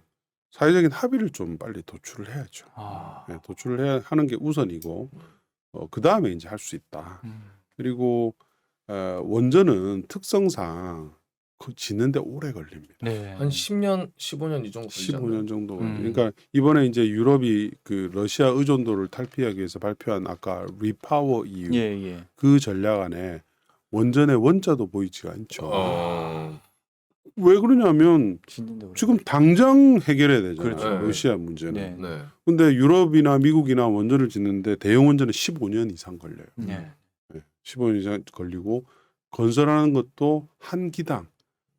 사회적인 합의를 좀 빨리 도출을 해야죠. 네, 도출을 해야 하는 게 우선이고 그 다음에 이제 할 수 있다. 그리고 원전은 특성상 그 짓는데 오래 걸립니다. 네. 한 10년, 15년 이 정도 걸리잖아요. 15년 정도. 그러니까 이번에 이제 유럽이 그 러시아 의존도를 탈피하기 위해서 발표한 아까 리파워 EU 예. 그 전략 안에 원전의 원자도 보이지가 않죠. 왜 그러냐면 짓는데 오래 지금 당장 해결해야 되잖아요. 그렇죠. 러시아 문제는. 네. 네. 근데 유럽이나 미국이나 원전을 짓는데 대형 원전은 15년 이상 걸려요. 네. 15년 이상 걸리고 건설하는 것도 한 기당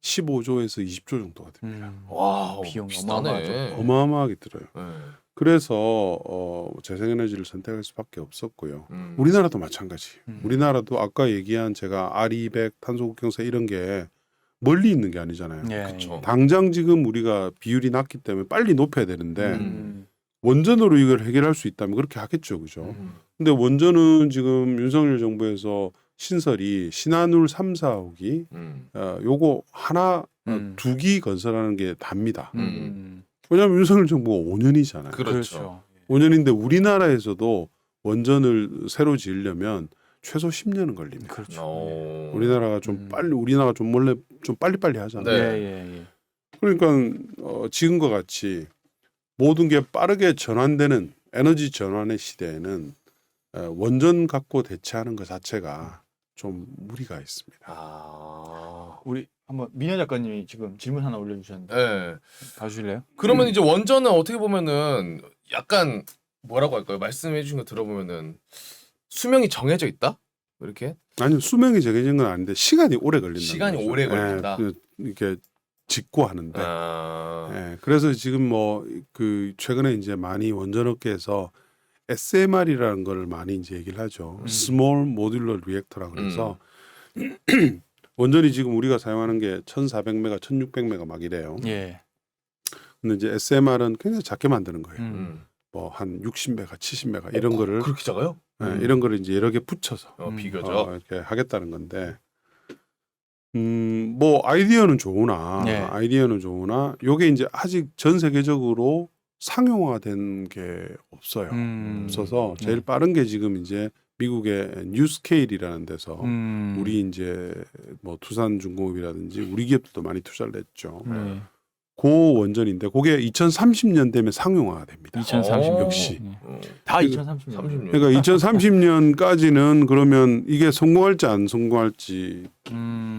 15조에서 20조 정도가 됩니다. 와, 비용 비싸네. 어마어마하죠. 어마어마하게 들어요. 네. 그래서 재생에너지를 선택할 수밖에 없었고요. 우리나라도 마찬가지. 우리나라도 아까 얘기한 제가 R200 탄소국경세 이런 게 멀리 있는 게 아니잖아요. 그쵸. 당장 지금 우리가 비율이 낮기 때문에 빨리 높여야 되는데 음. 원전으로 이걸 해결할 수 있다면 그렇게 하겠죠, 그죠? 근데 원전은 지금 윤석열 정부에서 신설이 신한울 3, 4호기 요거 하나 2기 건설하는 게 답니다. 왜냐하면 윤석열 정부가 5년이잖아요. 그렇죠. 5년인데 우리나라에서도 원전을 새로 지으려면 최소 10년은 걸립니다. 그렇죠. 우리나라가 좀 빨리 우리나라가 좀 원래 좀 빨리빨리 하잖아요. 예. 그러니까 지금과 같이 모든 게 빠르게 전환되는 에너지 전환의 시대에는 원전 갖고 대체하는 것 자체가 좀 무리가 있습니다. 우리 한번 민현 작가님이 지금 질문 하나 올려주셨는데 네. 봐주실래요? 그러면 이제 원전은 어떻게 보면은 약간 뭐라고 할까요? 말씀해 주신 거 들어보면은 수명이 정해져 있다? 이렇게? 아니요, 수명이 정해진 건 아닌데 시간이 오래 걸린다. 시간이 오래 걸린다. 이렇게 짓고 하는데. 아. 예, 그래서 지금 뭐 그 최근에 이제 많이 원전업계에서 SMR이라는 걸 많이 이제 얘기를 하죠. Small Modular Reactor라 그래서 원전이 지금 우리가 사용하는 게 1,400메가, 1,600메가 막 이래요. 예. 근데 이제 SMR은 굉장히 작게 만드는 거예요. 뭐 한 60메가, 70메가 이런 거를 그렇게 작아요? 이런 거를 이제 여러 개 붙여서 비교적. 이렇게 하겠다는 건데 뭐 아이디어는 좋으나 요게 이제 아직 전 세계적으로 상용화된 게 없어요. 없어서 제일 빠른 게 지금 이제 미국의 뉴스케일이라는 데서 우리 이제 뭐 두산중공업이라든지 우리 기업들도 많이 투자를 했죠. 고 원전인데 그게 2030년 되면 상용화가 됩니다. 2030년 역시. 다 그러니까 2030년. 그러니까 2030년까지는 그러면 이게 성공할지 안 성공할지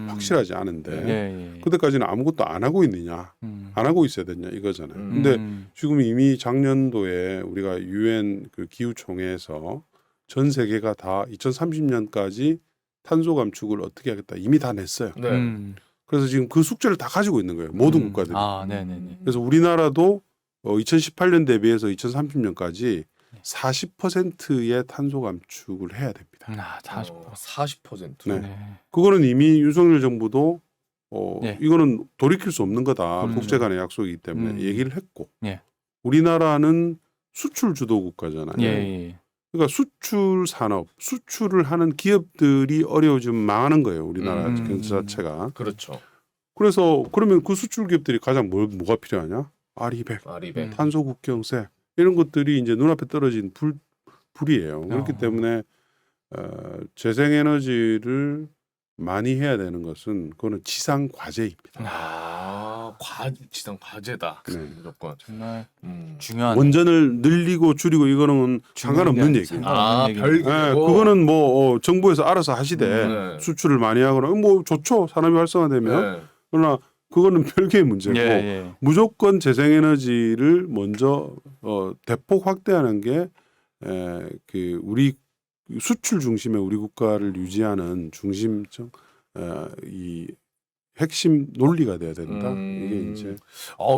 확실하지 않은데 그때까지는 아무것도 안 하고 있느냐 안 하고 있어야 되냐 이거잖아요. 근데 지금 이미 작년도에 우리가 UN 그 기후총회에서 전 세계가 다 2030년까지 탄소 감축을 어떻게 하겠다 이미 다 냈어요. 네. 그래서 지금 그 숙제를 다 가지고 있는 거예요. 모든 국가들이. 네네네. 그래서 우리나라도 2018년 대비해서 2030년까지 40%의 탄소 감축을 해야 됩니다. 40%. 40%. 네. 그거는 이미 윤석열 정부도 네. 이거는 돌이킬 수 없는 거다. 그렇죠. 국제 간의 약속이기 때문에 얘기를 했고 예. 우리나라는 수출 주도 국가잖아요. 예. 그러니까 수출 산업, 수출을 하는 기업들이 어려워지면 망하는 거예요. 우리나라 경제 자체가. 그렇죠. 그래서 그러면 그 수출 기업들이 가장 뭐가 필요하냐? R200, 탄소 국경세 이런 것들이 이제 눈앞에 떨어진 불이에요. 그렇기 때문에 재생에너지를 많이 해야 되는 것은 그거는 지상 과제입니다. 지상 과제다. 네. 무조건. 정말 중요한 원전을 늘리고 줄이고 이거는 상관없는 얘기예요. 별개. 네, 그거는 뭐 정부에서 알아서 하시되 수출을 많이 하거나 뭐 좋죠. 산업이 활성화되면. 그러나 그거는 별개의 문제고 무조건 재생에너지를 먼저 대폭 확대하는 게 그 우리 수출 중심의 우리 국가를 유지하는 중심적 이 핵심 논리가 돼야 된다. 이게 이제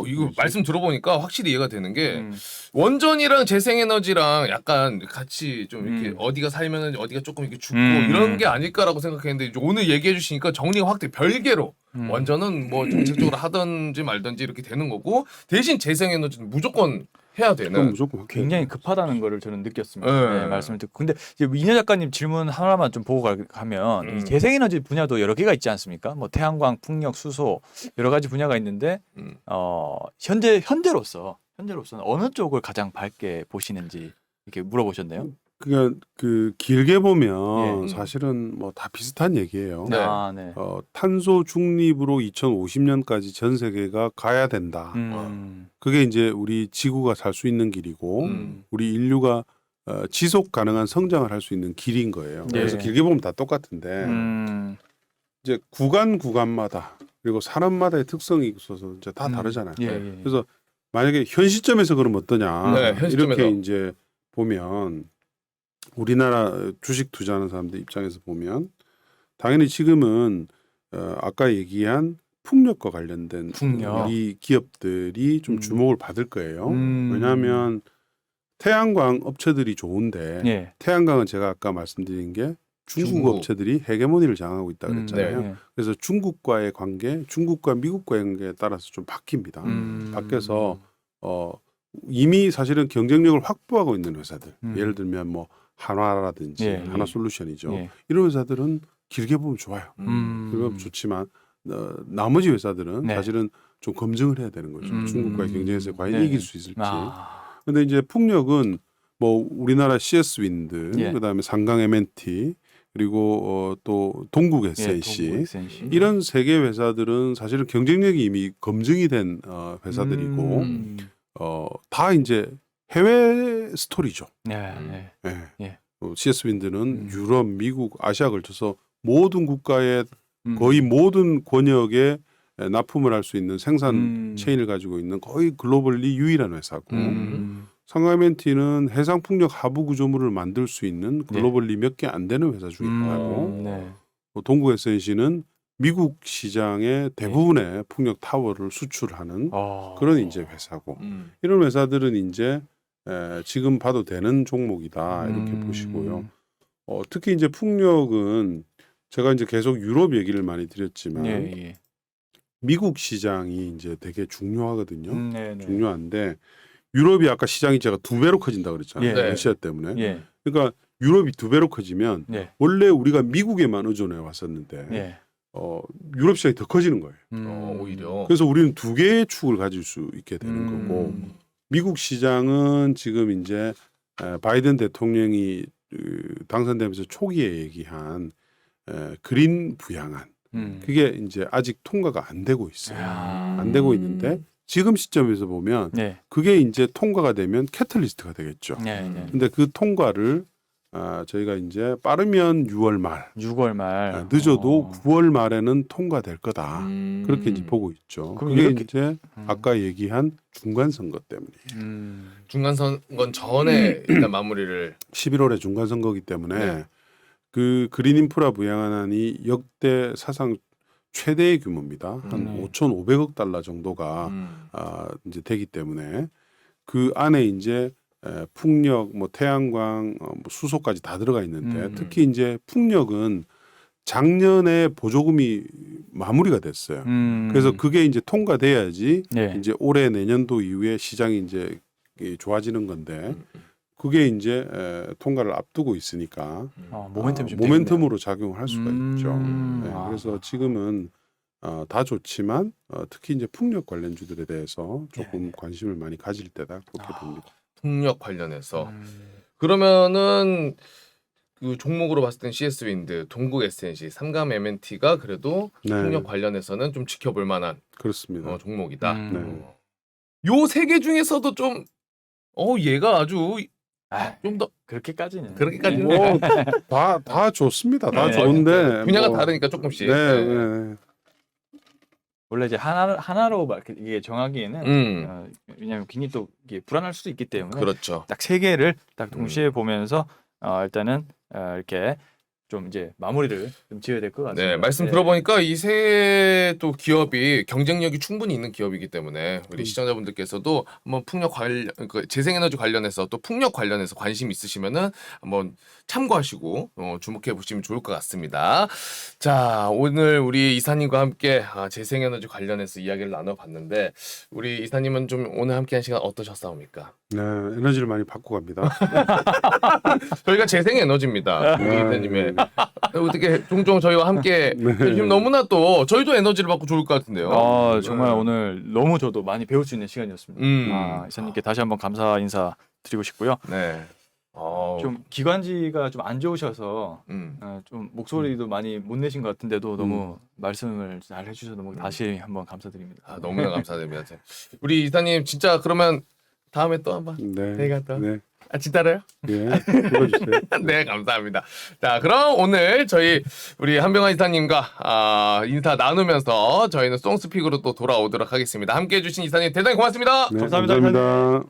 이거 말씀 들어보니까 확실히 이해가 되는 게 음. 원전이랑 재생에너지랑 약간 같이 좀 이렇게 어디가 살면은 어디가 조금 이렇게 죽고 이런 게 아닐까라고 생각했는데 이제 오늘 얘기해 주시니까 정리가 확 돼. 별개로 원전은 뭐 정책적으로 하든지 말든지 이렇게 되는 거고 대신 재생에너지는 무조건 해야 그건 되는. 무조건 굉장히 급하다는 거를 저는 느꼈습니다. 네. 네, 말씀을 듣고. 근데 이제 이녀 작가님 질문 하나만 좀 보고 가면 이 재생에너지 분야도 여러 개가 있지 않습니까? 뭐 태양광, 풍력, 수소 여러 가지 분야가 있는데 현재로서는 어느 쪽을 가장 밝게 보시는지 이렇게 물어보셨네요. 그러니까 그 길게 보면 예. 사실은 뭐 다 비슷한 얘기예요. 네. 아, 네. 탄소 중립으로 2050년까지 전 세계가 가야 된다. 그게 이제 우리 지구가 살 수 있는 길이고 우리 인류가 지속 가능한 성장을 할 수 있는 길인 거예요. 네. 그래서 길게 보면 다 똑같은데 이제 구간마다 그리고 산업마다의 특성이 있어서 이제 다 다르잖아요. 예, 예. 그래서 만약에 현 시점에서 그러면 어떠냐 네, 현 시점에서. 이렇게 이제 보면 우리나라 주식 투자하는 사람들 입장에서 보면 당연히 지금은 아까 얘기한 풍력과 관련된 풍력. 우리 기업들이 좀 주목을 받을 거예요. 왜냐하면 태양광 업체들이 좋은데 예. 태양광은 제가 아까 말씀드린 게 중국 중국. 업체들이 헤게모니를 장악하고 있다 그랬잖아요. 네. 그래서 중국과의 관계, 중국과 미국과의 관계에 따라서 좀 바뀝니다. 바뀌어서 이미 사실은 경쟁력을 확보하고 있는 회사들, 예를 들면 뭐 한화라든지 예, 한화솔루션이죠. 예. 이런 회사들은 길게 보면 좋아요. 길게 보면 좋지만 나머지 회사들은 네. 사실은 좀 검증을 해야 되는 거죠. 중국과의 경쟁에서 과연 네. 이길 수 있을지. 아. 근데 이제 풍력은 뭐 우리나라 CS 윈드, 예. 그다음에 상강 M&T 그리고 또 동국 SNC 동국 SNC. 이런 세 개 회사들은 사실은 경쟁력이 이미 검증이 된 회사들이고 다 이제 해외 스토리죠. 네. 예. 예. CS 윈드는 유럽, 미국, 아시아 걸쳐서 모든 국가의 거의 모든 권역에 납품을 할 수 있는 생산 체인을 가지고 있는 거의 글로벌리 유일한 회사고 상가멘티는 해상 풍력 하부 구조물을 만들 수 있는 글로벌리 몇 개 안 되는 회사 중에 하나고 네. 동국 SNC는 미국 시장의 대부분의 풍력 타워를 수출하는 그런 이제 회사고 이런 회사들은 이제 지금 봐도 되는 종목이다 이렇게 보시고요. 특히 이제 풍력은 제가 이제 계속 유럽 얘기를 많이 드렸지만 예. 미국 시장이 이제 되게 중요하거든요. 네. 중요한데 유럽이 아까 시장이 제가 2배로 커진다 그랬잖아요. 예. 러시아 때문에. 예. 그러니까 유럽이 2배로 커지면 예. 원래 우리가 미국에만 의존해 왔었는데 예. 유럽 시장이 더 커지는 거예요. 오히려. 그래서 우리는 2개의 축을 가질 수 있게 되는 거고 미국 시장은 지금 이제 바이든 대통령이 당선되면서 초기에 얘기한 그린 부양안 그게 이제 아직 통과가 안 되고 있어요. 안 되고 있는데 지금 시점에서 보면 네. 그게 이제 통과가 되면 캐틀리스트가 되겠죠. 네. 근데 그 통과를 저희가 이제 빠르면 6월 말, 6월 말 늦어도 9월 말에는 통과될 거다. 그렇게 이제 보고 있죠. 그럼 그게 이렇게- 이제 아까 얘기한 중간 선거 때문이에요. 중간 선거 전에 일단 마무리를 11월에 중간 선거기 때문에 네. 그 그린 인프라 부양안이 역대 사상 최대의 규모입니다. 한 5,500억 달러 정도가 이제 되기 때문에 그 안에 이제 풍력, 뭐 태양광, 뭐 수소까지 다 들어가 있는데 특히 이제 풍력은 작년에 보조금이 마무리가 됐어요. 그래서 그게 이제 통과돼야지 네. 이제 올해 내년도 이후에 시장이 이제 좋아지는 건데 그게 이제 통과를 앞두고 있으니까 모멘텀이 좀 모멘텀으로 작용을 할 수가 있죠. 네, 아. 그래서 지금은 다 좋지만 특히 이제 풍력 관련주들에 대해서 조금 관심을 많이 가질 때다 그렇게 봅니다. 풍력 관련해서 그러면은 그 종목으로 봤을 땐 CS 윈드, 동국 SNC, 삼감 M&T가 그래도 네. 풍력 관련해서는 좀 지켜볼 만한 그렇습니다. 종목이다. 네. 요 세 개 중에서도 좀 얘가 아주 좀 더 그렇게까지는 그렇게까지는 뭐 다 좋습니다. 다 네. 좋은데 분야가 뭐, 다르니까 조금씩. 네. 원래 이제 하나로 막 이게 정하기에는 왜냐하면 굉장히 또 이게 불안할 수도 있기 때문에 그렇죠. 딱 세 개를 딱 동시에 보면서 일단은 이렇게 좀 이제 마무리를 좀 지어야 될 것 같습니다. 네, 말씀 들어보니까 이 세 또 기업이 경쟁력이 충분히 있는 기업이기 때문에 우리 시청자분들께서도 한번 풍력 관련, 그 재생에너지 관련해서 또 풍력 관련해서 관심 있으시면은 한번 참고하시고 주목해 보시면 좋을 것 같습니다. 자, 오늘 우리 이사님과 함께 재생에너지 관련해서 이야기를 나눠봤는데 우리 이사님은 좀 오늘 함께한 시간 어떠셨사옵니까? 네, 에너지를 많이 받고 갑니다. 저희가 재생에너지입니다. 우리 이사님의 어떻게 종종 저희와 함께 지금 너무나 또 저희도 에너지를 받고 좋을 것 같은데요. 정말 네. 오늘 너무 저도 많이 배울 수 있는 시간이었습니다. 이사님께 다시 한번 감사 인사 드리고 싶고요. 네. 좀 기관지가 좀 안 좋으셔서 음. 좀 목소리도 많이 못 내신 것 같은데도 너무 말씀을 잘 해주셔서 너무 다시 한번 감사드립니다. 너무나 감사드립니다. 우리 이사님 진짜 그러면 다음에 또 한번 네, 저희가 또 네, 진짜로요? 예, 불러주세요. 네, 감사합니다. 자, 그럼 오늘 저희 우리 한병환 이사님과 인사 나누면서 저희는 송스픽으로 또 돌아오도록 하겠습니다. 함께해 주신 이사님 대단히 고맙습니다. 네, 감사합니다. 감사합니다.